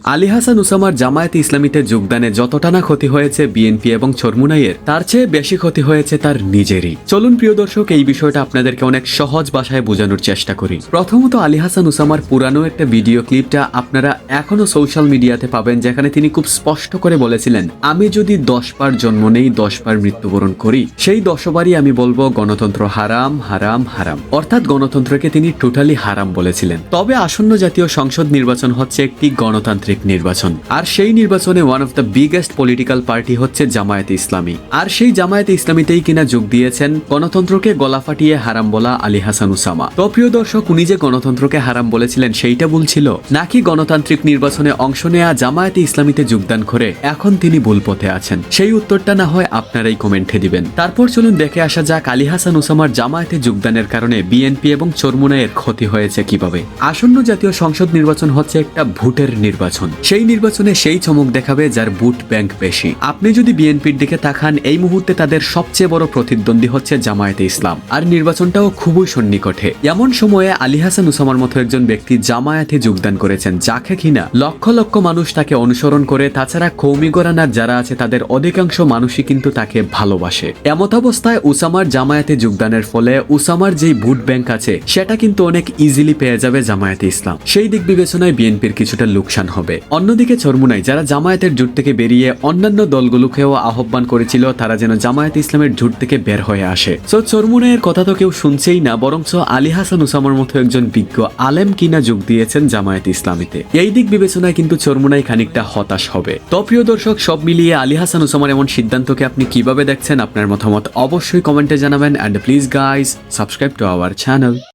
আলী হাসান উসামার জামায়াতে ইসলামীতে যোগদানে যতটা না ক্ষতি হয়েছে বিএনপি এবং চরমুনাইয়ের, তার চেয়ে বেশি ক্ষতি হয়েছে তার নিজেরই। চলুন প্রিয় দর্শক, এই বিষয়টা আপনাদেরকে অনেক সহজ ভাষায় বোঝানোর চেষ্টা করি। প্রথমত, আলী হাসান উসামার পুরানো একটা ভিডিও ক্লিপটা আপনারা এখনো সোশ্যাল মিডিয়াতে পাবেন, যেখানে তিনি খুব স্পষ্ট করে বলেছিলেন, আমি যদি 10 বার জন্ম নেই, 10 বার মৃত্যুবরণ করি, সেই 10 বারই আমি বলবো গণতন্ত্র হারাম হারাম হারাম। অর্থাৎ গণতন্ত্রকে তিনি টোটালি হারাম বলেছিলেন। তবে আসন্ন জাতীয় সংসদ নির্বাচন হচ্ছে একটি গণতান্ত্রিক নির্বাচন, আর সেই নির্বাচনে one of the biggest political party হচ্ছে জামায়াতে ইসলামী। আর সেই জামায়াতে ইসলামীতেই কিনা যোগ দিয়েছেন গণতন্ত্রকে গলা ফাটিয়ে হারাম বলা আলী হাসান উসামা। তো প্রিয় দর্শক, উনি যে গণতন্ত্রকে হারাম বলেছিলেন সেইটা ভুল ছিল, নাকি গণতান্ত্রিক নির্বাচনে অংশ নেয়া জামায়াতে ইসলামীতে যোগদান করে এখন তিনি ভুল পথে আছেন? সেই উত্তরটা না হয় আপনারাই কমেন্টে দিবেন। তারপর চলুন দেখে আসা যাক আলী হাসান উসামার জামায়াতে যোগদানের কারণে বিএনপি এবং চরমুনাইয়ের ক্ষতি হয়েছে কিভাবে। আসন্ন জাতীয় সংসদ নির্বাচন হচ্ছে একটা ভোটের নির্বাচন। সেই নির্বাচনে সেই চমক দেখাবে যার ভোট ব্যাংক বেশি। আপনি যদি বিএনপির দিকে তাকান, এই মুহূর্তে তাদের সবচেয়ে বড় প্রতিদ্বন্দ্বী হচ্ছে জামায়াতে ইসলাম, আর নির্বাচনটাও খুবই সন্নিকটে। এমন সময়ে আলী হাসান উসামার মতো একজন ব্যক্তি জামায়াতে যোগদান করেছেন, যাকে কিনা লক্ষ লক্ষ মানুষ তাকে অনুসরণ করে। তাছাড়া কৌমি ঘরানার যারা আছে তাদের অধিকাংশ মানুষই কিন্তু তাকে ভালোবাসে। এমত অবস্থায় উসামার জামায়াতে যোগদানের ফলে উসামার যেই ভোট ব্যাংক আছে সেটা কিন্তু অনেক ইজিলি পেয়ে যাবে জামায়াতে ইসলাম। সেই দিক বিবেচনায় বিএনপির কিছুটা লোকসান হবে। অন্যদিকে চরমুনাই যারা জামায়াতের জোট থেকে বেরিয়ে অন্যান্য দলগুলোকেও আহ্বান করেছিল তারা যেন জামায়াতে ইসলামের জোট থেকে বের হয়ে আসে। সো চরমুনাইয়ের কথা তো কেউ শুনছেই না, বরঞ্চ আলী হাসান উসামার মতো একজন বিজ্ঞ আলেম কিনা যোগ দিয়েছেন জামায়াতে ইসলামীতে। এই দিক বিবেচনায় কিন্তু চরমুনাই খানিকটা হতাশ হবে। তো প্রিয় দর্শক, সব মিলিয়ে আলী হাসান উসামার এমন সিদ্ধান্তকে আপনি কিভাবে দেখছেন? আপনার মতামত অবশ্যই কমেন্টে জানাবেন। And please guys, subscribe to our channel.